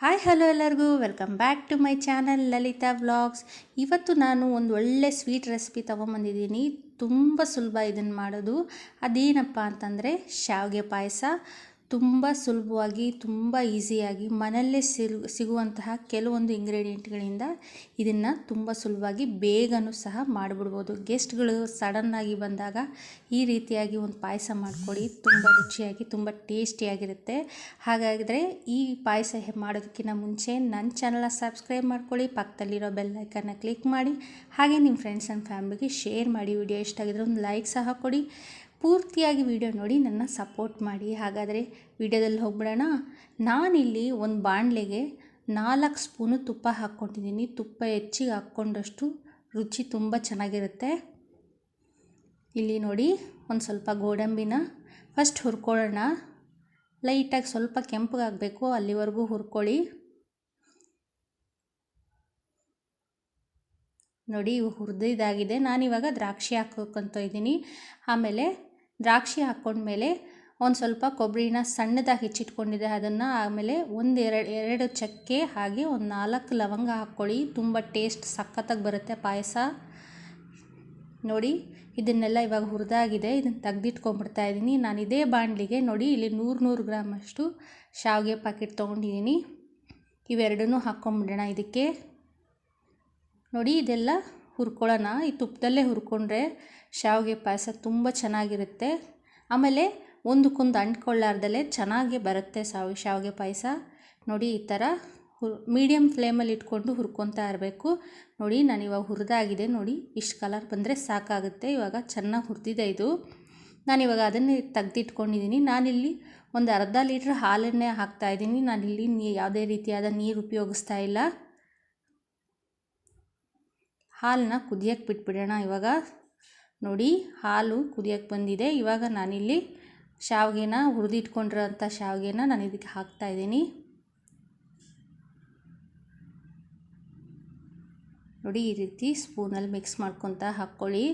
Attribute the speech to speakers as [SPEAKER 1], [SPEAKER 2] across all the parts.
[SPEAKER 1] Hi hello ಎಲ್ಲರಿಗೂ welcome back to my channel Lalitha vlogs. ಇವತ್ತು ನಾನು ಒಂದು ಒಳ್ಳೆ ಸ್ವೀಟ್ ರೆಸಿಪಿ ತೊಗೊಂಬಂದಿದ್ದೀನಿ. ತುಂಬ ಸುಲಭ ಇದನ್ನು ಮಾಡೋದು. ಅದೇನಪ್ಪ ಅಂತಂದರೆ ಶಾವಿಗೆ ಪಾಯಸ. ತುಂಬ ಸುಲಭವಾಗಿ ತುಂಬ ಈಸಿಯಾಗಿ ಮನೆಯಲ್ಲೇ ಸಿಗುವಂತಹ ಕೆಲವೊಂದು ಇಂಗ್ರೀಡಿಯೆಂಟ್ಗಳಿಂದ ಇದನ್ನು ತುಂಬ ಸುಲಭವಾಗಿ ಬೇಗನೂ ಸಹ ಮಾಡಿಬಿಡ್ಬೋದು. ಗೆಸ್ಟ್ಗಳು ಸಡನ್ನಾಗಿ ಬಂದಾಗ ಈ ರೀತಿಯಾಗಿ ಒಂದು ಪಾಯಸ ಮಾಡಿಕೊಡಿ. ತುಂಬ ರುಚಿಯಾಗಿ ತುಂಬ ಟೇಸ್ಟಿಯಾಗಿರುತ್ತೆ. ಹಾಗಾದರೆ ಈ ಪಾಯಸ ಮಾಡೋದಕ್ಕಿಂತ ಮುಂಚೆ ನನ್ನ ಚಾನಲ್ನ ಸಬ್ಸ್ಕ್ರೈಬ್ ಮಾಡ್ಕೊಳ್ಳಿ, ಪಕ್ಕದಲ್ಲಿರೋ ಬೆಲ್ ಐಕನ್ನ ಕ್ಲಿಕ್ ಮಾಡಿ, ಹಾಗೆ ನಿಮ್ಮ ಫ್ರೆಂಡ್ಸ್ ಆ್ಯಂಡ್ ಫ್ಯಾಮಿಲಿಗೆ ಶೇರ್ ಮಾಡಿ. ವಿಡಿಯೋ ಇಷ್ಟ ಆಗಿದ್ರೆ ಒಂದು ಲೈಕ್ ಸಹ ಕೊಡಿ. ಪೂರ್ತಿಯಾಗಿ ವಿಡಿಯೋ ನೋಡಿ ನನ್ನ ಸಪೋರ್ಟ್ ಮಾಡಿ. ಹಾಗಾದರೆ ವಿಡಿಯೋದಲ್ಲಿ ಹೋಗ್ಬಿಡೋಣ. ನಾನಿಲ್ಲಿ ಒಂದು ಬಾಣಲೆಗೆ 4 ಸ್ಪೂನು ತುಪ್ಪ ಹಾಕ್ಕೊಂಡಿದ್ದೀನಿ. ತುಪ್ಪ ಹೆಚ್ಚಿಗೆ ಹಾಕ್ಕೊಂಡಷ್ಟು ರುಚಿ ತುಂಬ ಚೆನ್ನಾಗಿರುತ್ತೆ. ಇಲ್ಲಿ ನೋಡಿ, ಒಂದು ಸ್ವಲ್ಪ ಗೋಡಂಬಿನ ಫಸ್ಟ್ ಹುರ್ಕೊಳ್ಳೋಣ. ಲೈಟಾಗಿ ಸ್ವಲ್ಪ ಕೆಂಪಗಾಗಬೇಕು, ಅಲ್ಲಿವರೆಗೂ ಹುರ್ಕೊಳ್ಳಿ. ನೋಡಿ, ಇವು ಹುರಿದಿದ್ದಾಗಿದೆ. ನಾನಿವಾಗ ದ್ರಾಕ್ಷಿ ಹಾಕೋಕ್ಕಂತ ಇದ್ದೀನಿ. ಆಮೇಲೆ ದ್ರಾಕ್ಷಿ ಹಾಕ್ಕೊಂಡ್ಮೇಲೆ ಒಂದು ಸ್ವಲ್ಪ ಕೊಬ್ಬರಿನ ಸಣ್ಣದಾಗಿ ಹೆಚ್ಚಿಟ್ಕೊಂಡಿದ್ದೆ ಅದನ್ನು, ಆಮೇಲೆ ಎರಡು ಚಕ್ಕೆ ಹಾಗೆ ಒಂದು 4 ಲವಂಗ ಹಾಕ್ಕೊಳ್ಳಿ. ತುಂಬ ಟೇಸ್ಟ್ ಸಖತ್ತಾಗಿ ಬರುತ್ತೆ ಪಾಯಸ. ನೋಡಿ, ಇದನ್ನೆಲ್ಲ ಇವಾಗ ಹುರಿದಾಗಿದೆ. ಇದನ್ನು ತೆಗೆದಿಟ್ಕೊಂಡ್ಬಿಡ್ತಾ ಇದ್ದೀನಿ. ನಾನು ಇದೇ ಬಾಣಲಿಗೆ ನೋಡಿ ಇಲ್ಲಿ 100 ಗ್ರಾಮ್ ಅಷ್ಟು ಶಾವಿಗೆ ಪ್ಯಾಕೆಟ್ ತೊಗೊಂಡಿದ್ದೀನಿ. ಇವೆರಡನ್ನೂ ಹಾಕ್ಕೊಂಬಿಡೋಣ ಇದಕ್ಕೆ. ನೋಡಿ, ಇದೆಲ್ಲ ಹುರ್ಕೊಳ್ಳೋಣ. ಈ ತುಪ್ಪದಲ್ಲೇ ಹುರ್ಕೊಂಡ್ರೆ ಶಾವಿಗೆ ಪಾಯಸ ತುಂಬ ಚೆನ್ನಾಗಿರುತ್ತೆ. ಆಮೇಲೆ ಒಂದಕ್ಕೊಂದು ಅಂಟ್ಕೊಳ್ಳಾರ್ದಲ್ಲೇ ಚೆನ್ನಾಗಿ ಬರುತ್ತೆ ಶಾವಿಗೆ ಪಾಯಸ. ನೋಡಿ, ಈ ಥರ ಮೀಡಿಯಮ್ ಫ್ಲೇಮಲ್ಲಿ ಇಟ್ಕೊಂಡು ಹುರ್ಕೊತಾ ಇರಬೇಕು. ನೋಡಿ, ನಾನು ಇವಾಗ ಹುರಿದಾಗಿದೆ. ನೋಡಿ, ಇಷ್ಟು ಕಲರ್ ಬಂದರೆ ಸಾಕಾಗುತ್ತೆ. ಇವಾಗ ಚೆನ್ನಾಗಿ ಹುರಿದಿದೆ ಇದು. ನಾನಿವಾಗ ಅದನ್ನೇ ತೆಗೆದಿಟ್ಕೊಂಡಿದ್ದೀನಿ. ನಾನಿಲ್ಲಿ ಒಂದು ಅರ್ಧ ಲೀಟ್ರ್ ಹಾಲನ್ನೇ ಹಾಕ್ತಾಯಿದ್ದೀನಿ. ನಾನಿಲ್ಲಿ ಯಾವುದೇ ರೀತಿಯಾದ ನೀರು ಉಪಯೋಗಿಸ್ತಾ ಇಲ್ಲ. ಹಾಲನ್ನ ಕುದಿಯೋಕ್ಕೆ ಬಿಟ್ಬಿಡೋಣ. ಇವಾಗ ನೋಡಿ, ಹಾಲು ಕುದಿಯೋಕ್ಕೆ ಬಂದಿದೆ. ಇವಾಗ ನಾನಿಲ್ಲಿ ಶಾವಿಗೆನ ಹುರಿದಿಟ್ಕೊಂಡಿರೋಂಥ ಶಾವಿಗೆನ ನಾನು ಇದಕ್ಕೆ ಹಾಕ್ತಾಯಿದ್ದೀನಿ. ನೋಡಿ, ಈ ರೀತಿ ಸ್ಪೂನಲ್ಲಿ ಮಿಕ್ಸ್ ಮಾಡ್ಕೊತ ಹಾಕ್ಕೊಳ್ಳಿ.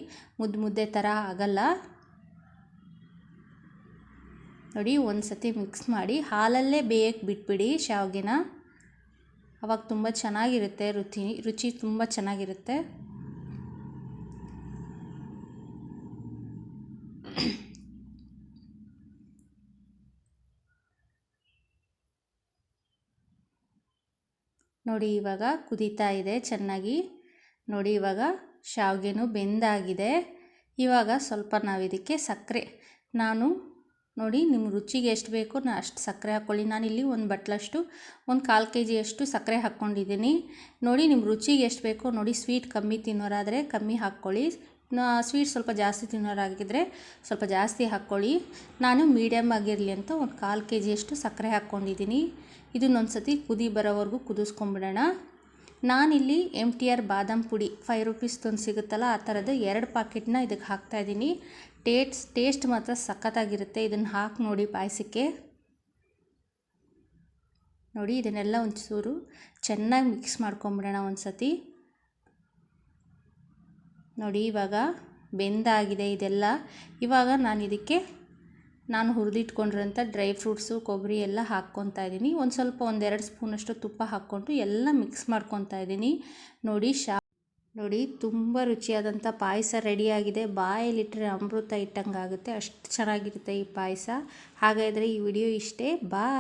[SPEAKER 1] ಮುದ್ದೆ ಥರ ಆಗಲ್ಲ. ನೋಡಿ, ಒಂದು ಸತಿ ಮಿಕ್ಸ್ ಮಾಡಿ ಹಾಲಲ್ಲೇ ಬೇಯಕ್ಕೆ ಬಿಟ್ಬಿಡಿ ಶಾವಿಗೆನ. ಅವಾಗ ತುಂಬ ಚೆನ್ನಾಗಿರುತ್ತೆ. ರುಚಿ ತುಂಬ ಚೆನ್ನಾಗಿರುತ್ತೆ. ನೋಡಿ, ಇವಾಗ ಕುದೀತಾ ಇದೆ ಚೆನ್ನಾಗಿ. ನೋಡಿ, ಇವಾಗ ಶಾವಿಗೆನೂ ಬೆಂದಾಗಿದೆ. ಇವಾಗ ಸ್ವಲ್ಪ ನಾವು ಇದಕ್ಕೆ ಸಕ್ಕರೆ, ನೋಡಿ ನಿಮ್ಮ ರುಚಿಗೆ ಎಷ್ಟು ಬೇಕೋ ಅಷ್ಟು ಸಕ್ಕರೆ ಹಾಕ್ಕೊಳ್ಳಿ. ನಾನಿಲ್ಲಿ ಒಂದು ಬಟ್ಲಷ್ಟು, ಒಂದು 1/4 kg ಸಕ್ಕರೆ ಹಾಕ್ಕೊಂಡಿದ್ದೀನಿ. ನೋಡಿ, ನಿಮ್ಮ ರುಚಿಗೆ ಎಷ್ಟು ಬೇಕೋ ನೋಡಿ. ಸ್ವೀಟ್ ಕಮ್ಮಿ ತಿನ್ನೋರಾದರೆ ಕಮ್ಮಿ ಹಾಕ್ಕೊಳ್ಳಿ. ಸ್ವೀಟ್ ಸ್ವಲ್ಪ ಜಾಸ್ತಿ ತಿನ್ನೋರಾಗಿದ್ದರೆ ಸ್ವಲ್ಪ ಜಾಸ್ತಿ ಹಾಕ್ಕೊಳ್ಳಿ. ನಾನು ಮೀಡಿಯಮ್ ಆಗಿರಲಿ ಅಂತ ಒಂದು 1/4 kg ಸಕ್ಕರೆ ಹಾಕ್ಕೊಂಡಿದ್ದೀನಿ. ಇದನ್ನೊಂದು ಸತಿ ಕುದಿ ಬರೋವರೆಗೂ ಕುದಿಸ್ಕೊಂಬಿಡೋಣ. ನಾನಿಲ್ಲಿ MTR ಬಾದಾಮ್ ಪುಡಿ 5 ರೂಪೀಸ್ದೊಂದು ಸಿಗುತ್ತಲ್ಲ, ಆ ಥರದ 2 ಪ್ಯಾಕೆಟ್ನ ಇದಕ್ಕೆ ಹಾಕ್ತಾಯಿದ್ದೀನಿ. ಟೇಸ್ಟ್ ಮಾತ್ರ ಸಖತ್ತಾಗಿರುತ್ತೆ. ಇದನ್ನು ಹಾಕಿ ನೋಡಿ ಪಾಯಸಕ್ಕೆ. ನೋಡಿ, ಇದನ್ನೆಲ್ಲ ಒಂಚೂರು ಚೆನ್ನಾಗಿ ಮಿಕ್ಸ್ ಮಾಡ್ಕೊಂಬಿಡೋಣ ಒಂದು ಸತಿ. ನೋಡಿ, ಇವಾಗ ಬೆಂದಾಗಿದೆ ಇದೆಲ್ಲ. ಇವಾಗ ನಾನು ಇದಕ್ಕೆ ಹುರಿದಿಟ್ಕೊಂಡಿರೋಂಥ ಡ್ರೈ ಫ್ರೂಟ್ಸು, ಕೊಬ್ಬರಿ ಎಲ್ಲ ಹಾಕ್ಕೊತಾ ಇದ್ದೀನಿ. ಒಂದೆರಡು ಸ್ಪೂನಷ್ಟು ತುಪ್ಪ ಹಾಕ್ಕೊಂಡು ಎಲ್ಲ ಮಿಕ್ಸ್ ಮಾಡ್ಕೊತಾ ಇದ್ದೀನಿ. ನೋಡಿ, ತುಂಬ ರುಚಿಯಾದಂಥ ಪಾಯಸ ರೆಡಿಯಾಗಿದೆ. ಬಾಯಲ್ಲಿಟ್ಟರೆ ಅಮೃತ ಇಟ್ಟಂಗಾಗುತ್ತೆ. ಅಷ್ಟು ಚೆನ್ನಾಗಿರುತ್ತೆ ಈ ಪಾಯಸ. ಹಾಗಾದರೆ ಈ ವಿಡಿಯೋ ಇಷ್ಟೇ. ಬಾಯ್.